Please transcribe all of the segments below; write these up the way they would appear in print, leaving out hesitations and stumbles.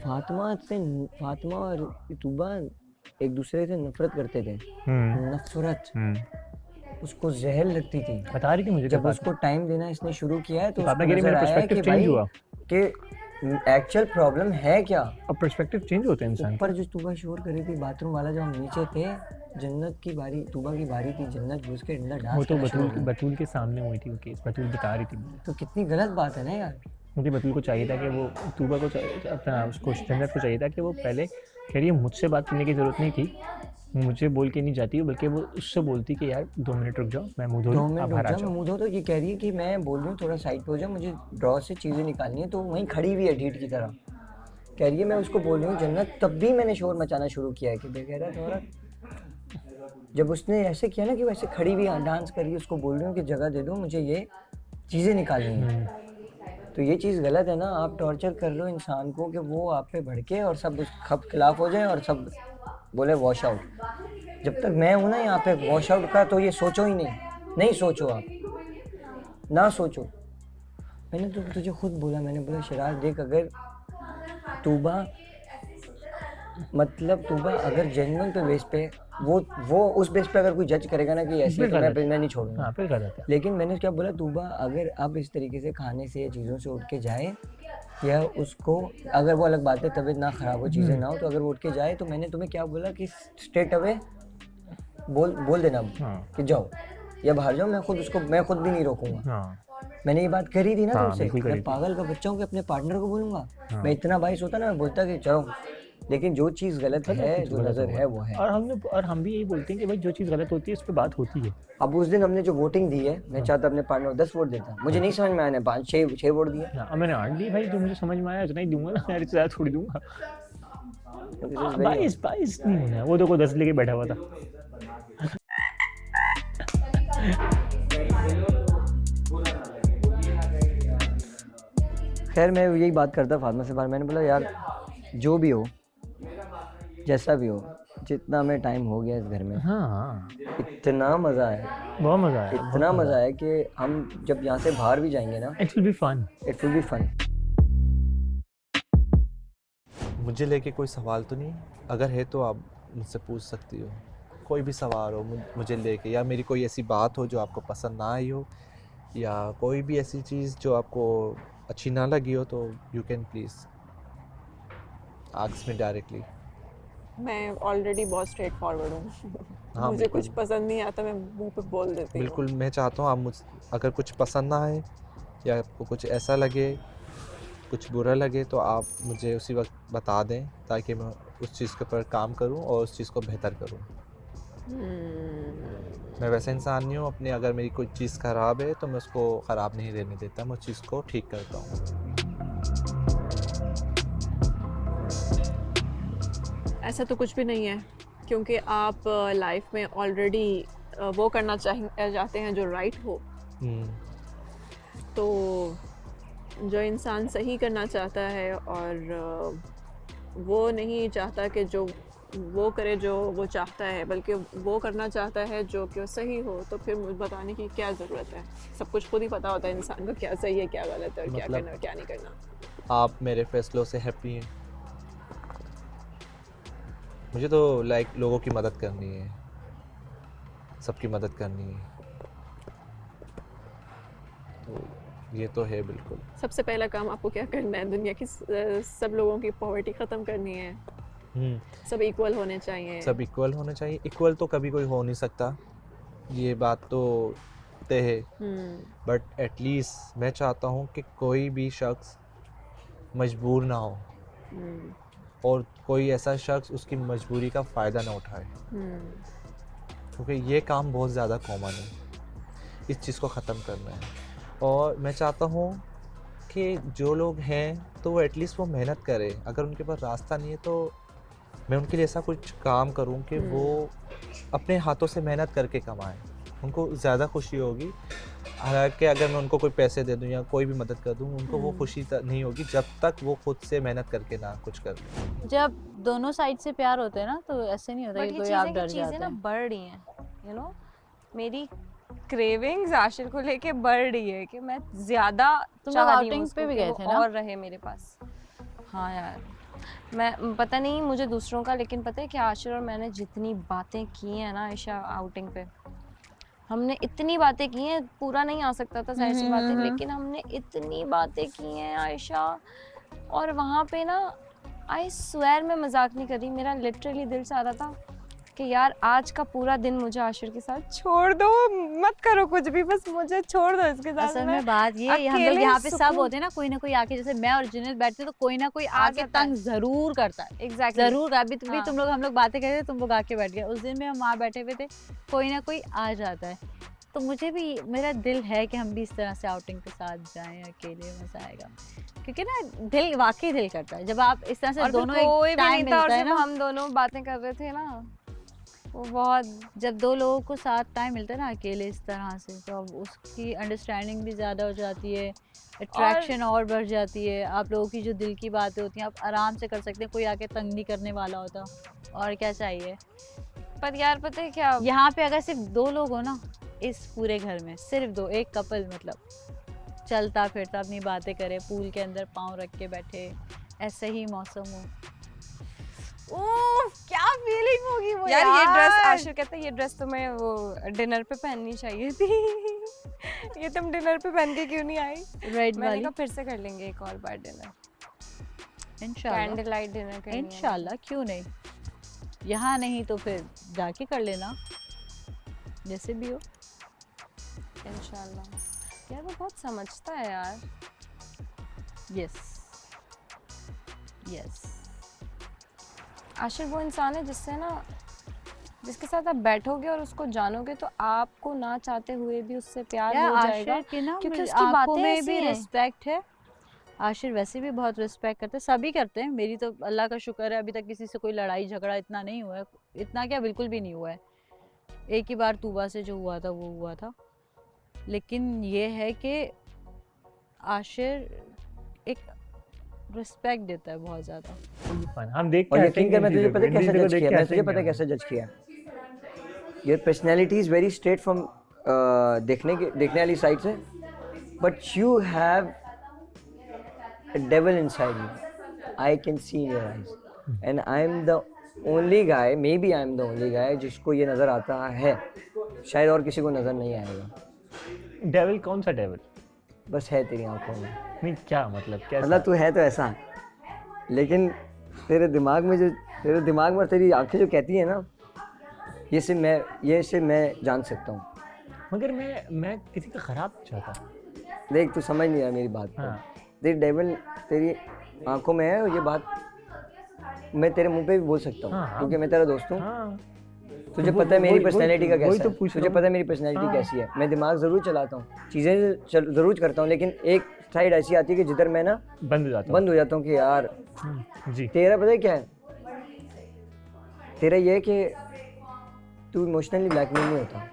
फातिमा और तूबा एक दूसरे से नफरत करते थे। नफरत उसको जहर लगती थी। बता रही थी मुझे जब उसको टाइम देना इसने शुरू किया है तो फातिमा उसको कह रही नजर मेरा आया है कि पर्सपेक्टिव चेंज हुआ कि एक्चुअल प्रॉब्लम है क्या। अब पर्सपेक्टिव चेंज होते हैं इंसान ऊपर जो तूबा शोर कर रही थी बाथरूम वाला, जो हम नीचे थे, जन्नत की बारी, तूबा की बारी थी, जन्नत घुस के अंदर डांस करना शुरू कर। बतूल के सामने हुई थी वो केस, बतूल बता रही थी मुझे। तो कितनी गलत बात है ना यार। मुझे बतूल को चाहिए था कि वो तूबा को अपना उसको जन्नत को चाहिए था कि वो पहले कह रही है मुझसे बात करने की ज़रूरत नहीं थी, मुझे बोल के नहीं जाती, बल्कि वो उससे बोलती कि यार 2 मिनट रुक जाओ, मैं मुँह धो लूँ, 2 मिनट आप रुक बाहर आ जाओ, मैं जाओ। मुँह धो। तो ये कह रही है कि मैं बोल रही हूँ थोड़ा साइड पे हो जाओ, मुझे ड्रॉ से चीज़ें निकालनी है। तो वहीं खड़ी हुई है ढीठ की तरह। कह रही है मैं उसको बोल रही हूँ जन्नत, तब भी मैंने शोर मचाना शुरू किया है कि बेगैरत थोड़ा। जब उसने ऐसे किया ना कि वैसे खड़ी हुई डांस करी, उसको बोल रही हूँ कि जगह दे दो, मुझे ये चीज़ें निकालनी है। तो ये चीज़ गलत है ना। आप टॉर्चर कर लो इंसान को कि वो आप पे भड़के और सब उसके खिलाफ हो जाए और सब बोले वॉश आउट। जब तक मैं हूँ ना यहाँ पे वॉश आउट का, तो ये सोचो ही नहीं सोचो, आप ना सोचो। मैंने तो तुझे खुद बोला, मैंने बोला शराज देख, अगर तूबा अगर जेन्युइन पे बेस पे वो उस बेस पे अगर कोई जज करेगा ना कि ऐसे, तो मैं नहीं छोड़ूंगा। फिर गलत है। लेकिन मैंने क्या बोला, तूबा अगर अब इस तरीके से खाने से या चीज़ों से उठ के जाए, या उसको अगर वो अलग बात है तबीयत ना खराब हो, चीज़ें ना हो, तो अगर वो उठ के जाए तो मैंने तुम्हें क्या बोला कि स्ट्रेट अवे बोल देना कि जाओ या बाहर जाओ, मैं खुद भी नहीं रोकूंगा। मैंने ये बात करी थी ना तुमसे। मैं पागल का बच्चा हूँ कि अपने पार्टनर को बोलूंगा। मैं इतना बाइस होता ना, मैं बोलता कि चलो, लेकिन जो चीज़ गलत है, जो नज़र है वो है। और हम भी यही बोलते हैं कि भाई जो चीज़ गलत होती है उस पर बात होती है। अब उस दिन हमने जो वोटिंग दी है, मैं चाहता अपने पार्टनर को 10 वोट देता, मुझे नहीं समझ में आया, 5-6 वोट दिए। अब मैंने 8 दी भाई, जो मुझे समझ में आया उतना ही दूंगा ना, यार ज़्यादा थोड़ी दूंगा। 22 नहीं होना है, वो देखो 10 लेके बैठा हुआ था। खैर मैं यही बात करता फातिमा से बार, मैंने बोला यार जो भी हो, जैसा भी हो, जितना हमें टाइम हो गया इस घर में, इतना मज़ा आया, बहुत मज़ा आया, इतना मज़ा आया कि हम जब यहाँ से बाहर भी जाएंगे ना, इट विल बी फन। मुझे लेके कोई सवाल तो नहीं, अगर है तो आप मुझसे पूछ सकती हो, कोई भी सवाल हो मुझे लेके, या मेरी कोई ऐसी बात हो जो आपको पसंद ना आई हो, या कोई भी ऐसी चीज़ जो आपको अच्छी ना लगी हो, तो you can please ask me directly. मैं ऑलरेडी बहुत स्ट्रेट फॉरवर्ड हूँ। हाँ, मुझे कुछ पसंद नहीं आता, मैं मुंह पे बोल देती हूँ। बिल्कुल, मैं चाहता हूँ आप मुझ अगर कुछ पसंद ना आए या आपको कुछ ऐसा लगे, कुछ बुरा लगे, तो आप मुझे उसी वक्त बता दें, ताकि मैं उस चीज़ के ऊपर काम करूं और उस चीज़ को बेहतर करूं। मैं वैसा इंसान नहीं हूं, अपने अगर मेरी कोई चीज़ ख़राब है तो मैं उसको ख़राब नहीं रहने देता, मैं उस चीज़ को ठीक करता हूं। ऐसा तो कुछ भी नहीं है, क्योंकि आप लाइफ में ऑलरेडी वो करना चाहते हैं जो राइट हो। तो जो इंसान सही करना चाहता है और वो नहीं चाहता कि जो वो करे जो वो चाहता है, बल्कि वो करना चाहता है जो कि सही हो, तो फिर मुझे बताने की क्या ज़रूरत है। सब कुछ खुद ही पता होता है इंसान को, क्या सही है क्या गलत है, और क्या करना और क्या नहीं करना। आप मेरे फैसलों से हैप्पी हैं? मुझे तो लोगों की मदद करनी है, सबकी मदद करनी है, तो ये तो है बिल्कुल। सबसे पहला काम आपको क्या करना है? दुनिया की सब लोगों की पॉवर्टी ख़त्म करनी है। सब इक्वल होने चाहिए। सब इक्वल होने चाहिए। इक्वल तो कभी कोई हो नहीं सकता, ये बात तो तय है, बट एटलीस्ट मैं चाहता हूँ कि कोई भी शख्स मजबूर ना हो, और कोई ऐसा शख्स उसकी मजबूरी का फ़ायदा ना उठाए, क्योंकि ये काम बहुत ज़्यादा कॉमन है। इस चीज़ को ख़त्म करना है, और मैं चाहता हूँ कि जो लोग हैं तो वो एटलीस्ट वो मेहनत करें। अगर उनके पास रास्ता नहीं है तो मैं उनके लिए ऐसा कुछ काम करूँ कि वो अपने हाथों से मेहनत करके कमाएं, उनको ज़्यादा खुशी होगी। हालांकि अगर मैं उनको कोई पैसे दे दूँ या कोई भी मदद कर दूँ, उनको वो खुशी नहीं होगी जब तक वो खुद से मेहनत करके ना कुछ कर। जब दोनों साइड से प्यार होते हैं ना, तो ऐसे नहीं होता कि कोई आप डर जाते हैं। ना बढ़ रही हैं, यू नो, मेरी क्रेविंग्स आशिर को लेके बढ़ रही है कि मैं ज़्यादा तुम आउटिंग पे भी गए थे ना, और रहे मेरे पास। हाँ यार, मैं पता नहीं मुझे दूसरों का, लेकिन पता है क्या, आशिर और मैंने जितनी बातें की हैं ना आयशा आउटिंग पे, हमने इतनी बातें की हैं, पूरा नहीं आ सकता था सारी सी बातें, लेकिन हमने इतनी बातें की हैं आयशा। और वहाँ पे ना आई स्वेयर, मैं मजाक नहीं कर रही, मेरा लिटरली दिल चाह रहा था कि यार आज का पूरा दिन मुझे आशिर के साथ छोड़ दो, मत करो कुछ भी, बस मुझे छोड़ दो इसके साथ। असल में बात ये हम लोग यहाँ पे सब होते हैं ना, कोई ना कोई आके, जैसे मैं और जुनैद बैठते हैं तो कोई ना कोई आके तंग जरूर करता है। एग्जैक्टली जरूर। अभी भी तुम लोग, हम लोग बातें कर रहे थे, तुम लोग आके बैठ गए। उस दिन में हम वहाँ बैठे हुए थे, कोई ना कोई आ जाता है। तो मुझे भी, मेरा दिल है कि हम भी इस तरह से आउटिंग के साथ जाएं, अकेले मजा आएगा, क्योंकि ना दिल वाकई दिल करता है जब आप इस तरह से दोनों एक टाइम मिलता है ना। हम दोनों बातें कर रहे थे ना, वो बहुत, जब दो लोगों को साथ टाइम मिलता है ना अकेले इस तरह से, तो अब उसकी अंडरस्टैंडिंग भी ज़्यादा हो जाती है, अट्रैक्शन और बढ़ जाती है। आप लोगों की जो दिल की बातें होती हैं आप आराम से कर सकते हैं, कोई आके तंग नहीं करने वाला होता। और क्या चाहिए। पर यार पता है क्या, यहाँ पे अगर सिर्फ दो लोग हो ना इस पूरे घर में, सिर्फ दो, एक कपल मतलब चलता फिरता अपनी बातें करे, पूल के अंदर पाँव रख के बैठे, ऐसे ही मौसम हो, ओह क्या फीलिंग होगी वो यार। ये ड्रेस, आशिर कहता है ये ड्रेस तुम्हें वो डिनर पे पहननी चाहिए थी। ये तुम डिनर पे पहन के क्यों नहीं आई। रेड मैंने वाली। कहा फिर से कर लेंगे एक और बार डिनर, इंशाल्लाह कैंडल लाइट डिनर करेंगे इंशाल्लाह, क्यों नहीं। यहाँ नहीं तो फिर जाके कर लेना, जैसे भी हो। इंशाल्लाह। यार वो बहुत समझता है यार। Yes yes. आशिर वो इंसान है जिससे ना, जिसके साथ आप बैठोगे और उसको जानोगे तो आपको ना चाहते हुए भी उससे प्यार हो जाएगा, आशिर की ना क्योंकि मुझे उसकी आंखों बातें में ऐसी भी हैं। रिस्पेक्ट है। आशिर वैसे भी बहुत रिस्पेक्ट करते हैं, सभी करते हैं। मेरी तो अल्लाह का शुक्र है अभी तक किसी से कोई लड़ाई झगड़ा इतना नहीं हुआ है, इतना क्या बिल्कुल भी नहीं हुआ है। एक ही बार तूबा से जो हुआ था वो हुआ था, लेकिन ये है कि आशिर एक रिस्पेक्ट देता है बहुत ज़्यादा। हम देख और यकीन कर, मैं तुझे पता है कैसे जज किया, मैं तुझे पता है कैसे जज किया। Your personality is very straight from देखने वाली साइड से, but you have a devil inside you. I can see in your eyes, and I'm the only guy, maybe I'm the only guy जिसको ये नज़र आता है, शायद और किसी को नज़र नहीं आएगा। डेविल कौन सा डेविल? बस है तेरी आंखों में। नहीं क्या मतलब, कैसा? मतलब तू है तो ऐसा, लेकिन तेरे दिमाग में तेरी आंखें जो कहती है ना, ये सिर्फ मैं जान सकता हूँ। मगर मैं किसी का खराब नहीं चाहता। देख तू समझ नहीं रहा मेरी बात को। हाँ। तेरी डेविल तेरी आंखों में है, और ये बात मैं तेरे मुंह पे भी बोल सकता हूँ, हाँ। क्योंकि मैं तेरा दोस्त हूँ। हाँ। तुझे पता है मेरी पर्सनैलिटी का कैसा वही तो है, पूछ तुझे रहा हूँ। पता है मेरी पर्सनैलिटी कैसी है। मैं दिमाग ज़रूर चलाता हूँ, चीज़ें ज़रूर करता हूँ, लेकिन एक साइड ऐसी आती है कि जिधर मैं ना बंद हो जाता हूँ कि यार जी। तेरा पता है क्या है, तेरा ये है कि तू इमोशनली ब्लैकमेल नहीं होता।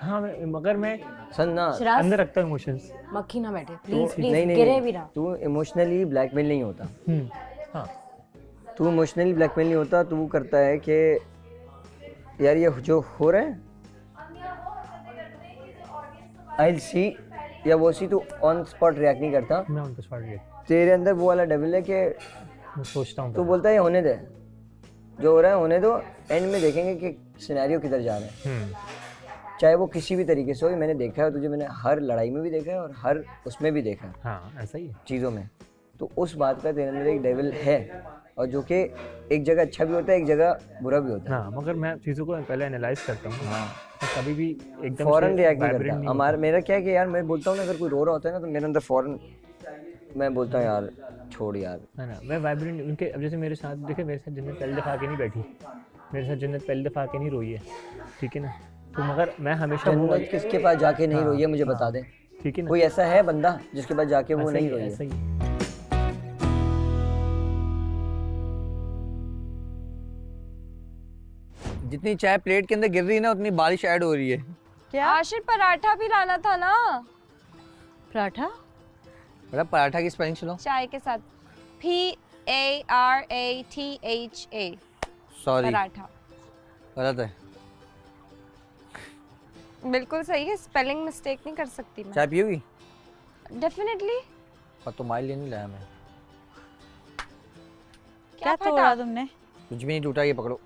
हाँ मगर मैं सन ना अंदर रखता हूँ इमोशंस। मक्खी ना बैठे तू प्लीज प्लीज, नहीं गिरे भी ना। तू इमोशनली ब्लैकमेल नहीं होता। हाँ। तू इमोशनली ब्लैकमेल नहीं होता। तू करता है कि यार ये जो हो रहा है आई सी या वो सी, तू ऑन स्पॉट रिएक्ट नहीं करता। मैं उन पर स्पॉट गया, तेरे अंदर वो वाला डेविल है कि मैं सोचता हूँ। तू बोलता है ये होने दे, जो हो रहा है होने दो, एंड में देखेंगे कि सिनेरियो किधर जा रहा है, चाहे वो किसी भी तरीके से हो। मैंने देखा है तुझे, मैंने हर लड़ाई में भी देखा है और हर उसमें भी देखा है, हाँ ऐसा ही है। चीज़ों में। तो उस बात का तेरे अंदर एक डेविल है, और जो कि एक जगह अच्छा भी होता है, एक जगह बुरा भी होता है। हाँ मगर मैं चीज़ों को पहले एनालाइज करता हूँ। हाँ। तो कभी भी एकदम फ़ौरन से रिएक्ट नहीं vibrant करता। मेरा क्या है कि यार मैं बोलता हूँ ना, अगर कोई रो रहा होता है ना तो मेरे अंदर फ़ौरन मैं बोलता हूँ यार छोड़ यार, है ना। मैं वाइब्रेंट उनके, अब जैसे मेरे साथ देखे, मेरे साथ जन्नत पहली दफ़ा आके नहीं बैठी, मेरे साथ जन्नत पहली दफ़ा आके नहीं रोई है, ठीक है ना। तो मगर मैं हमेशा जन्नत किसके पास जाके नहीं रोई है मुझे बता दे। ठीक है ना, कोई ऐसा है बंदा जिसके पास जाके वो नहीं रोई है? ऐसा ही। जितनी चाय प्लेट के अंदर गिर रही है ना, उतनी बारिश ऐड हो रही है। क्या आशिर पराठा भी लाना था ना। पराठा? मतलब पराठा की स्पेलिंग सुनो। चाय के साथ PARATHA, सॉरी पराठा। गलत है। बिल्कुल सही है, स्पेलिंग मिस्टेक नहीं कर सकती मैं। चाय पियोगी? डेफिनेटली। और तुम्हारे लिए नहीं लाया मैं। क्या तोड़ा तुमने? कुछ भी नहीं टूटा, ये पकड़ो।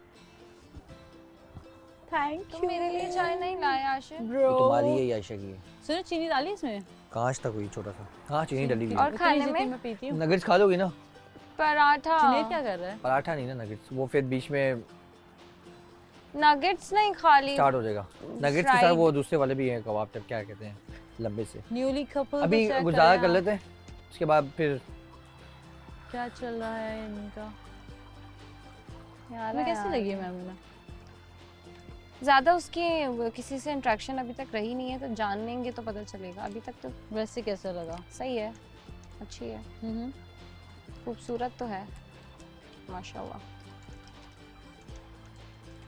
थैंक तुम मेरे लिए चाय नहीं लाए आशिर? ये तुम्हारी है या आयशा की है? सुनो, चीनी डाली इसमें? कांच था कोई छोटा सा। हाँ चीनी डली हुई है। और खाने में मैं पीती हूँ। नगेट्स खा लोगी ना? पराठा। जुनैद क्या कर रहा है? पराठा नहीं ना नगेट्स, वो फिर बीच में नगेट्स नहीं खाली। स्टार्ट हो जाएगा। नगेट्स के साथ वो दूसरे वाले भी हैं कबाब टाइप, क्या कहते हैं, लंबे से। न्यूली कपल अभी गुजारा कर लेते हैं, उसके बाद फिर क्या चल रहा है इनका? यार तुम्हें कैसी लगी है मैम? ज्यादा उसकी किसी से इंटरेक्शन अभी तक रही नहीं है, तो जान लेंगे तो पता चलेगा। अभी तक तो वैसे कैसा लगा? सही है, अच्छी है, खूबसूरत तो है माशाल्लाह।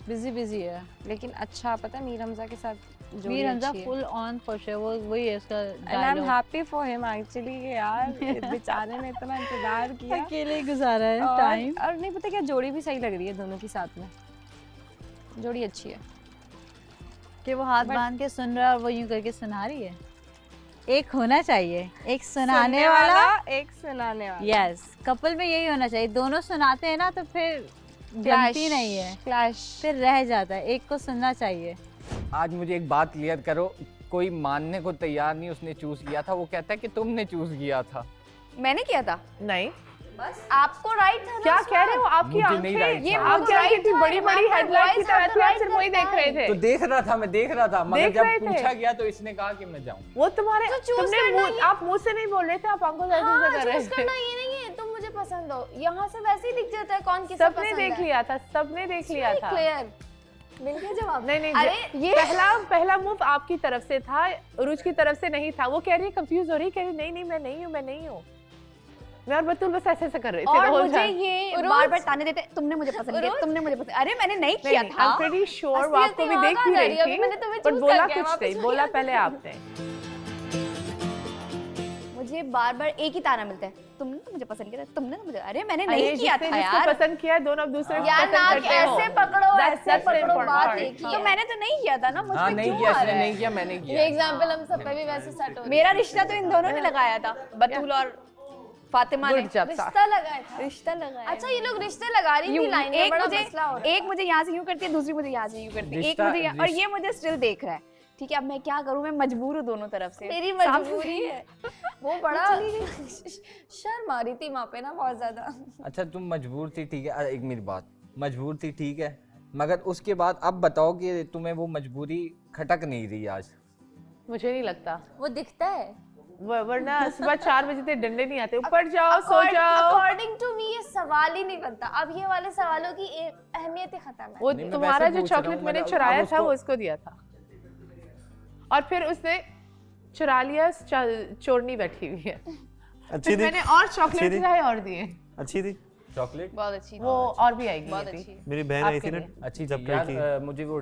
बिजी बिजी है, लेकिन अच्छा पता है मीर हमजा के साथ जोड़ी मीर हमजा अच्छी है। फुल ऑन खुश है, वो वही है इसका and I am dialogue. Happy for him actually यार बेचारे ने इतना इंतजार किया अकेले ही गुजारा है और, टाइम। और नहीं पता क्या, जोड़ी भी सही लग रही है दोनों की साथ में, जोड़ी अच्छी है। कि वो हाथ बांध के सुन रहा है और वो यूं करके सुना रही है। एक होना चाहिए, एक सुनाने वाला, एक सुनाने वाला। यस, कपल में यही होना चाहिए। दोनों सुनाते हैं ना तो फिर गलती नहीं है, क्लैश फिर रह जाता है। एक को सुनना चाहिए। आज मुझे एक बात क्लियर करो, कोई मानने को तैयार नहीं उसने चूज किया था, वो कहता है कि तुमने चूज किया था। मैंने किया था। नहीं, बस आपको राइट था ना। क्या कह रहे हो? आपकी मुझे नहीं right आंखें, ये था। आप क्या कितनी बड़ी बड़ी हेडलाइट की तरह थी, आप सिर्फ वही देख रहे थे। तो देख रहा था, मैं देख रहा था, मगर देख जब रहे थे। पूछा गया तो इसने कहा कि मैं जाऊं। वो तुम्हारे तो choose तुमने करना मुंह, आप मुंह से नहीं बोल रहे थे, आप आंखों से ऐसे कर रहे चूज थे। करना ये नहीं है तुम मुझे पसंद हो, यहाँ से वैसे ही दिख जाता है कौन किसे पसंद है। सबने देख लिया था, सबने देख लिया था। क्लियर मिल गया जवाब। नहीं नहीं, अरे ये पहला मूव आपकी तरफ से था, उरुज की तरफ से नहीं था। वो कह रही है, कंफ्यूज हो रही, कह रही नहीं नहीं मैं नहीं हूँ, मैं नहीं हूँ। मैं और बतूल बस ऐसे ऐसे कर रहे थे और the whole मुझे time। ये बार-बार ताने देते तुमने मुझे पसंद किया, तुमने मुझे पसंद। अरे मैंने नहीं किया था। I'm pretty sure वो आपको भी देख भी रही थी, बट बोला कुछ नहीं, बोला पहले आपने। मुझे बार-बार एक ही ताना मिलता है, तुमने तो मुझे पसंद किया था, तुमने तो मुझे। अरे मैंने अरे नहीं किया जिसने था जिसको यार। पसंद किया है, दोनों अब दूसरे को यार पसंद नाक करते हो। ऐसे पकड़ो, That's ऐसे the पकड़ो, important बात part। एक ही है। तो मैंने तो नहीं किया था ना, मुझ हाँ पे नहीं क्यों किया, आ इसने रहा है? नहीं किया, मैंने ये किया। एग्जांपल हम सब पे भी वैसे सेट हो मेरा रिश्ता तो इन दोनों ने लगाया था, बतूल और फातिमा ने। Good job, रिश्ता लगाया था। रिश्ता लगाया। अच्छा ये लोग रिश्ते लगा रही थी, लाइन में एक बड़ा मुझे मसला हो रहा है। एक मुझे यहाँ से यूं करती है, दूसरी मुझे यहाँ से यूं करती है, एक रिश्ता- मुझे और ये मुझे स्टिल देख रहा है। ठीक है, अब मैं क्या करूँ, मैं मजबूर हूँ दोनों तरफ से। मेरी मजबूरी है। वो बड़ा शर्म आ रही थी वहाँ पे ना बहुत ज्यादा। अच्छा तुम मजबूर थी, ठीक है, एक मेरी बात, मजबूर थी ठीक है, मगर उसके बाद अब बताओ कि तुम्हें वो मजबूरी खटक नहीं रही आज? मुझे नहीं लगता, वो दिखता है। वरना सुबह 4 बजे तक डंडे नहीं आते। ऊपर जाओ, सो जाओ। अकॉर्डिंग टू मी ये सवाल ही नहीं बनता। अब ये वाले सवालों की अहमियत ही खत्म है। वो नहीं, मैं तुम्हारा वैसे जो पूछ रहा चॉकलेट हूँ, मैंने मतलब चुराया अब था वो उसको दिया था, और फिर उसने चुरा लिया, चोरनी बैठी हुई है। अच्छी फिर थी, मैंने और चॉकलेट चुराए और दिए। अच्छी थी। चॉकलेट बहुत अच्छी वो और भी आएगी बहुत ये भी। अच्छी। मेरी बहन आई आपके थी ना, लिए। अच्छी जब थी कल की। यार, मुझे वो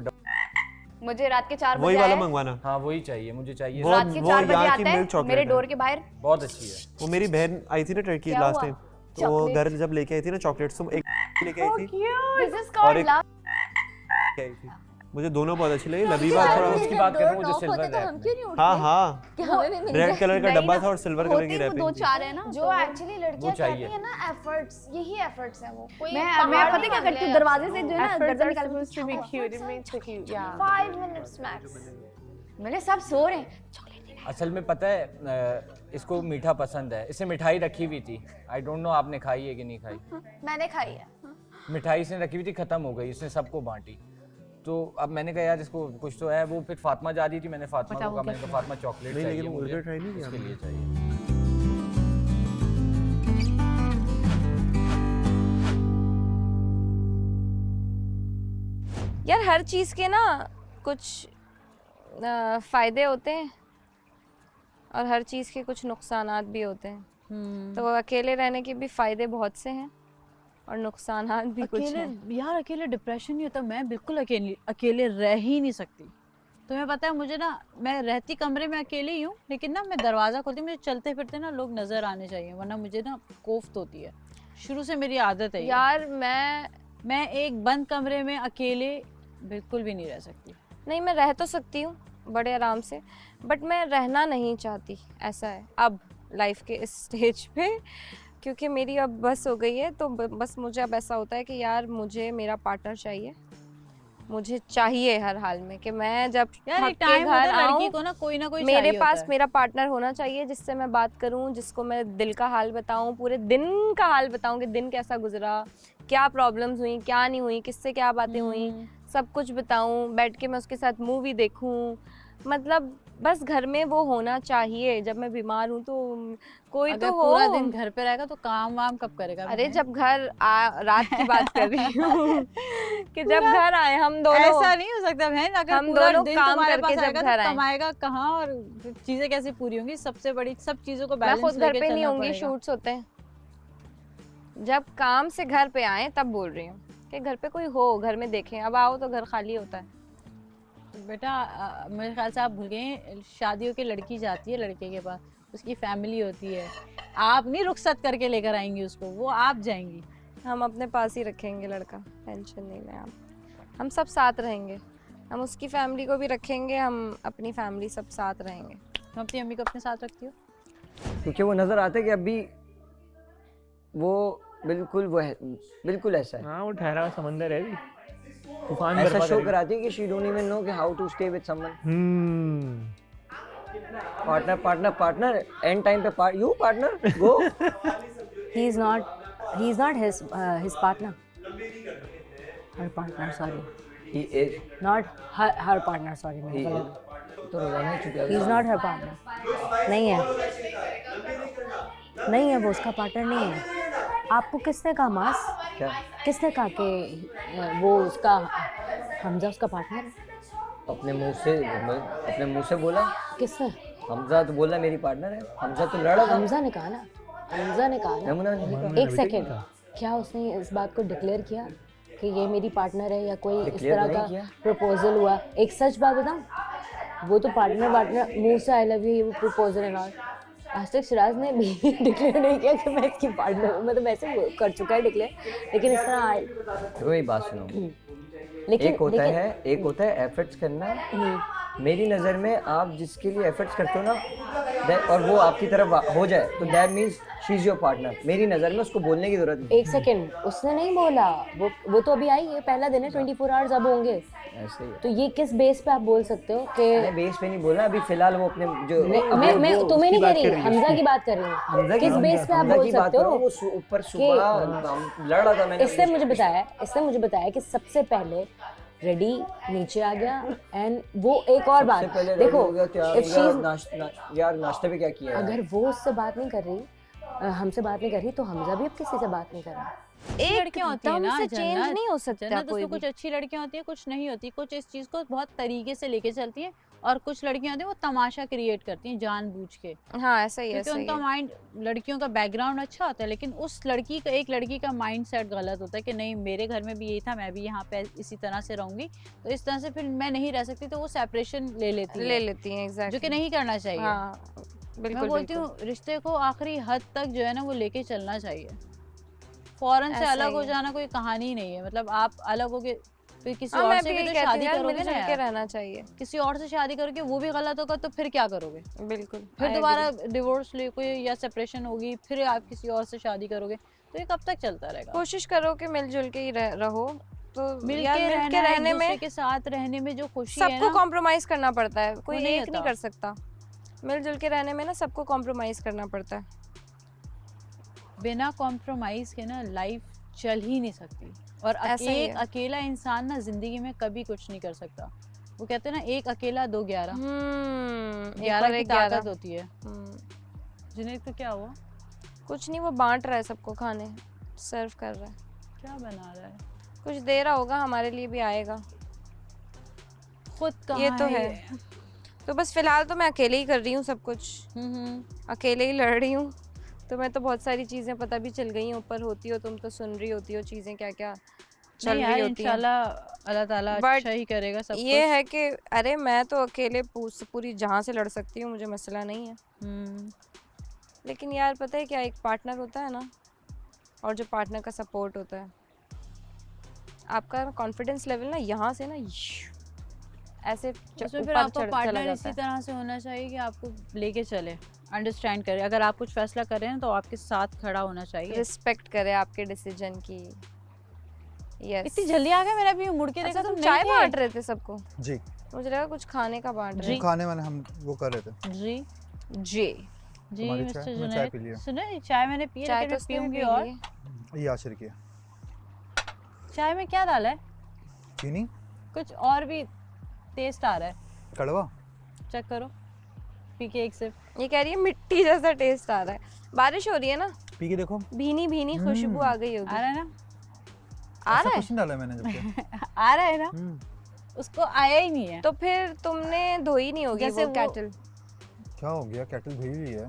मुझे रात के 4 वही बजे वाला आया, मंगवाना। हाँ वही चाहिए, मुझे चाहिए। वो- रात के 4 बजे यहाँ की आता milk है chocolate मेरे है। डोर के बाहर। बहुत अच्छी है। वो मेरी बहन आई थी ना टर्की क्या लास्ट हुआ? टाइम, तो वो घर जब लेके आई थी ना चॉकलेट्स, तुम एक लेके आई थी, दिस इज और कॉल्ड एक लव। लेके आई थी। मुझे दोनों बहुत अच्छी लगी। लबीबा थोड़ा उसकी बात कर रहा हूँ, जो सिल्वर तो हम क्यों नहीं उठते? हाँ हाँ, कि हमें भी मिल रेड कलर का नहीं डब्बा ना, था और सिल्वर कलर की होती वो रैपिंग थी। 2-4 है ना। जो एक्चुअली लड़कियां चाहिए। कहती है ना एफर्ट्स, यही एफर्ट्स है वो। कोई मैं पहाड़ पता नहीं क्या मांग करती हूँ, लिया। दरवाजे से जो है ना Efforts गर्दन are निकाल supposed to be cute, it makes it cute, yeah. 5 minutes max। मेरे सब सो रहे हैं, चॉकलेट देना। असल में पता है इसको मीठा पसंद है, इसे मिठाई रखी हुई थी, आई डोंट नो आपने खाई है कि नहीं खाई। मैंने खाई है। मिठाई इसने रखी हुई थी, खत्म हो गई, इसने सबको बांटी। तो अब मैंने कहा यार इसको कुछ तो है, वो फिर फातिमा जा रही थी, मैंने फातिमा को कहा, मैंने कहा फातिमा चॉकलेट नहीं, चाहिए लेकिन मुझे, मुर्गा try नहीं किया उसके आपने। लिए चाहिए। यार हर चीज़ के ना कुछ फ़ायदे होते हैं और हर चीज़ के कुछ नुकसानात भी होते हैं। तो अकेले रहने के भी फ़ायदे बहुत से हैं और नुकसानात भी कुछ अकेले हैं। यार, अकेले डिप्रेशन नहीं होता। मैं बिल्कुल अकेले रह ही नहीं सकती। तुम्हें पता है मुझे ना, मैं रहती कमरे में अकेले ही हूँ, लेकिन ना मैं दरवाज़ा खोलती हूँ, मुझे चलते फिरते ना लोग नज़र आने चाहिए, वरना मुझे ना कोफ्त होती है। शुरू से मेरी आदत है ये। यार मैं एक बंद कमरे में अकेले बिल्कुल भी नहीं रह सकती। नहीं, मैं रह तो सकती हूँ बड़े आराम से, बट मैं रहना नहीं चाहती। ऐसा है अब लाइफ के इस स्टेज पे, क्योंकि मेरी अब बस हो गई है, तो बस मुझे अब ऐसा होता है कि यार मुझे मेरा पार्टनर चाहिए, मुझे चाहिए हर हाल में कि मैं जब यार थक एक के टाइम होता घर है लड़की आऊं को ना कोई मेरे चाहिए पास होता है। मेरा पार्टनर होना चाहिए जिससे मैं बात करूं, जिसको मैं दिल का हाल बताऊं, पूरे दिन का हाल बताऊं कि दिन कैसा गुजरा, क्या प्रॉब्लम्स हुई, क्या नहीं हुई, किससे क्या बातें हुई, सब कुछ बताऊं, बैठ के मैं उसके साथ मूवी देखूं। मतलब बस घर में वो होना चाहिए। जब मैं बीमार हूं तो कोई अगर तो हो। पूरा दिन घर पे रहेगा तो काम वाम कब करेगा? अरे जब घर रात की बात कर रही हूँ कि जब घर आए हम दोनों, ऐसा नहीं हो सकता बहन, अगर हम पूरा दोनों दिन काम तुम्हारे करके पास जब आएगा घर तो आए। कमाएगा कहाँ और चीजें कैसे पूरी होंगी? सबसे बड़ी सब चीजों को मैं बैलेंस खुद घर लेके पे नहीं चलना होंगी, पड़ेगा। शूट्स होते हैं। जब काम से घर पे आए तब बोल रही हूँ कि घर पे कोई हो, घर में देखें। अब आओ तो घर खाली होता है। बेटा मेरे ख्याल से आप भूल गए, शादियों की लड़की जाती है लड़के के पास, उसकी फैमिली होती है, आप नहीं रुखसत करके लेकर आएंगी उसको, वो आप जाएंगी। हम अपने पास ही रखेंगे लड़का, टेंशन नहीं लें आप। हम सब साथ रहेंगे, हम उसकी फैमिली को भी रखेंगे, हम अपनी फैमिली सब साथ रहेंगे। तुम अपनी अम्मी को अपने साथ रखती हो? क्योंकि वो नजर आता है कि अभी वो बिल्कुल वो है, बिल्कुल ऐसा है। हाँ वो ठहरा हुआ समंदर है अभी, तूफान ऐसा बर्फा शो करेगा। कराती है कि शी डोंट इवन नो कि how to stay with someone. Partner partner partner and time पे you partner go. he is not his partner, her partner, sorry, he is not her partner, sorry, he is तो रोजाना ही छुट्टियां he is not her partner, नहीं है वो उसका partner नहीं है। आपको किसने कहा मास? क्या किसने कहा कि वो उसका हमजा उसका पार्टनर है? अपने मुंह से बोला। किसने? हमजा तो बोला मेरी पार्टनर है। हमजा तो लड़ा था। हमजा ने कहा ना, हमजा ने कहा यमुना ने कहा। एक सेकेंड, क्या उसने इस बात को डिक्लेयर किया कि ये मेरी पार्टनर है, या कोई इस तरह का प्रपोजल हुआ? एक सच बात बताऊं, वो तो पार्टनर मुंह से आई लव यू, वो प्रपोजल है ना। आज तक सिराज ने भी डिक्लेयर नहीं किया कि मैं इसकी पार्टनर हूँ। मतलब ऐसे कर चुका है डिक्लेयर, लेकिन इस तरह देखो ये बात सुनो, लेकिन एक होता है एफर्ट्स करना। मेरी नज़र में आप जिसके लिए एफर्ट्स करते हो ना और वो आपकी तरफ हो जाए तो that means she is your partner. मेरी नज़र में उसको बोलने की जरूरत नहीं। एक सेकंड, उसने नहीं बोला, वो तो अभी आई है, पहला दिन है, 24 आवर्स अब होंगे। ऐसे ही तो ये किस बेस पे आप बोल सकते हो कि मैं बेस पे नहीं बोल रहा, अभी फिलहाल वो अपने जो मैं तुम्हें नहीं कह रही, हमजा की बात कर रही हूँ। किस बेस पे आप बोल सकते हो? वो ऊपर सुबह लड़ा था मैंने। इसने मुझे बताया कि सबसे पहले रेडी नीचे आ गया। एंड वो एक और बात देखो, यार नाश्ते पे क्या किया? अगर वो उससे बात नहीं कर रही, हमसे बात नहीं कर रही, तो हमजा भी अब किसी से बात नहीं कर रहा। एक लड़कियां होती है ना, चेंज नहीं हो सकता कोई भी। कुछ अच्छी लड़कियां होती है, कुछ नहीं होती, कुछ इस चीज को बहुत तरीके से लेके चलती हैं, और कुछ लड़कियां होती हैं वो तमाशा क्रिएट करती हैं जानबूझ के। हाँ ऐसा ही है, क्योंकि उनका माइंड, लड़कियों का बैकग्राउंड अच्छा होता है, लेकिन उस लड़की का, एक लड़की का माइंड सेट गलत होता है कि नहीं मेरे घर में भी यही था, मैं भी यहाँ पे इसी तरह से रहूंगी, तो इस तरह से फिर मैं नहीं रह सकती, तो वो सेपरेशन ले लेती है, जो कि नहीं करना चाहिए। मैं बोलती हूँ रिश्ते को आखिरी हद तक जो है ना वो लेके चलना चाहिए। फौरन से अलग हो जाना कोई कहानी नहीं है। मतलब आप अलग हो के फिर किसी और से भी तो शादी करोगे ना यार, रहना चाहिए। किसी और से शादी करोगे वो भी गलत होगा तो फिर क्या करोगे? बिल्कुल, फिर दोबारा डिवोर्स ले कोई या सेपरेशन होगी, फिर आप किसी और से शादी करोगे, तो ये कब तक चलता रहेगा? कोशिश करो कि मिलजुल के ही रहो, तो मिलके रहने में, के साथ रहने में जो खुशी है ना, सबको कॉम्प्रोमाइज करना पड़ता है, कोई एक नहीं कर सकता। मिलजुल के रहने में ना सबको कॉम्प्रोमाइज करना पड़ता है। बिना कॉम्प्रोमाइज के ना लाइफ चल ही नहीं सकती। और एक अकेला इंसान ना जिंदगी में कभी कुछ नहीं कर सकता। वो कहते हैं ना, एक अकेला 2 11 11 की ताकत होती है। जुनैद को क्या हुआ? कुछ नहीं, वो बांट रहा है सबको खाने, सर्व कर रहा है। क्या बना रहा है? कुछ दे रहा होगा, हमारे लिए भी आएगा। खुद कहाँ ये तो है। तो बस फिलहाल तो मैं अकेले ही कर रही हूँ सब कुछ, अकेले ही लड़ रही हूँ। तो मैं तो बहुत सारी चीज़ें पता भी चल गई हैं, ऊपर होती हो तुम तो सुन रही होती हो चीज़ें क्या क्या चल रही होती हैं। इंशाल्लाह अल्लाह ताला अच्छा ही करेगा सब ये है कि अरे मैं तो अकेले पूरी जहाँ से लड़ सकती हूँ, मुझे मसला नहीं है। लेकिन यार पता है क्या, एक पार्टनर होता है ना, और जो पार्टनर का सपोर्ट होता है, आपका कॉन्फिडेंस लेवल ना यहाँ से ना ऐसे फिर आपका पार्टनर इसी तरह से होना चाहिए कि आपको लेके चले। अंडरस्टैंड करे। अगर आप कुछ फैसला कर रहे हैं तो आपके साथ खड़ा होना चाहिए, रिस्पेक्ट करे आपके डिसीजन की। यस। इतनी जल्दी आ गया मेरा भी मुड़ के देखा तुम तुम चाय बांट रहे थे सबको? जी। मुझे लगा कुछ खाने का बांट रहे वो खाने वाले हम वो कर रहे थे। जी जी जी तुम्हारी मिस्टर चाय? मैं चाय जुनैद पी लिया। सुने चाय मैंने पी है चाय लेकिन तो मैं उसने भी पीऊंगी। पी और ली है। ये आशिर की है। चाय में क्या डाला है? चीनी, कुछ और भी टेस्ट आ रहा है, कड़वा। चेक करो, पी के एक सिप। ये कह रही है मिट्टी जैसा टेस्ट आ रहा है। बारिश हो रही है ना, पी के देखो। भीनी भीनी खुशबू आ गई होगी। आ रहा है ना? आ रहा है? कुछ नहीं डाला मैंने जब आ रहा है ना? उसको आया ही नहीं है। तो फिर तुमने धोई नहीं होगी जैसे वो कैटल। क्या हो गया? कैटल धोई हुई है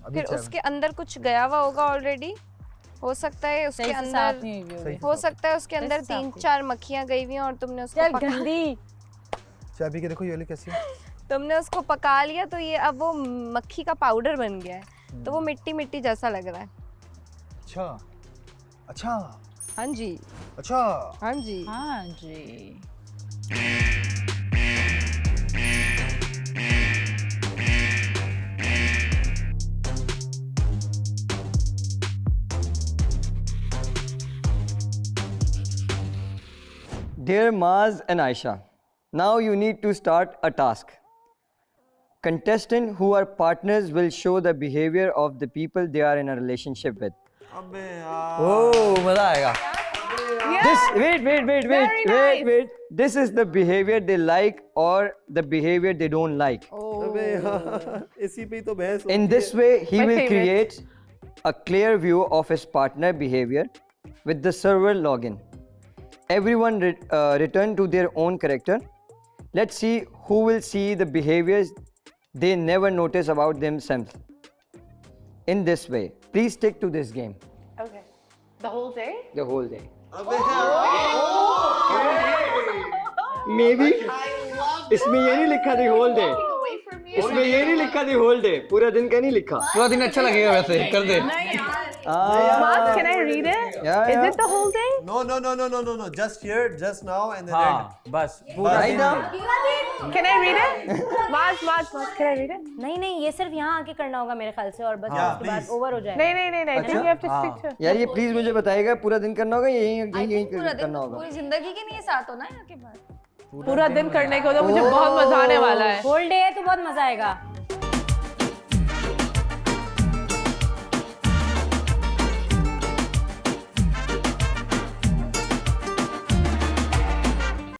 अभी। फिर उसके अंदर कुछ गया हुआ होगा ऑलरेडी। हो सकता है उसके सही से साफ अंदर, नहीं हुई होगी। हो सकता है उसके सही से अंदर साफ 3-4 मक्खियां गई हुई हैं और तुमने उसको यार पका गंदी। चाय पी के देखो ये वाली कैसी है। तुमने उसको पका लिया तो ये अब वो मक्खी का पाउडर बन गया है, तो वो मिट्टी मिट्टी जैसा लग रहा है। अच्छा अच्छा हाँ जी अच्छा हाँ जी हाँ जी। Dear Maz and Aisha, now you need to start a task. Contestants who are partners will show the behavior of the people they are in a relationship with. अबे यार। Oh, मजा आएगा. Wait. This is the behavior they like or the behavior they don't like. अबे यार, इसी पे ही तो बहस In होती this है। way, he My will favorite. create a clear view of his partner behavior with the server login. Everyone return to their own character. Let's see who will see the behaviors they never notice about themselves. In this way, please stick to this game Okay. The whole day? the whole day. अबे यार। Maybe इसमें ये नहीं लिखा the whole day. इसमें ये नहीं लिखा the whole day. पूरा दिन का नहीं लिखा. पूरा दिन अच्छा लगेगा वैसे कर दे. Maz, can I read it? Yeah, Is yeah. it the whole day? No. Just here, just now, and then हाँ बस पूरा Right दिन now? Can I read it? Maz, can I read it? नहीं ये सिर्फ यहाँ आके करना होगा मेरे ख्याल से और बस हाँ, उसके बाद please. ओवर हो जाएगा। नहीं, I think you have to stick to. यार ये प्लीज मुझे बताइएगा पूरा दिन करना होगा यही करना होगा. पूरी जिंदगी के लिए साथ होना है आपके पास। पूरा दिन करने को तो मुझे बहुत मजा आने वाला है। होल डे है तो बहुत मजा आएगा।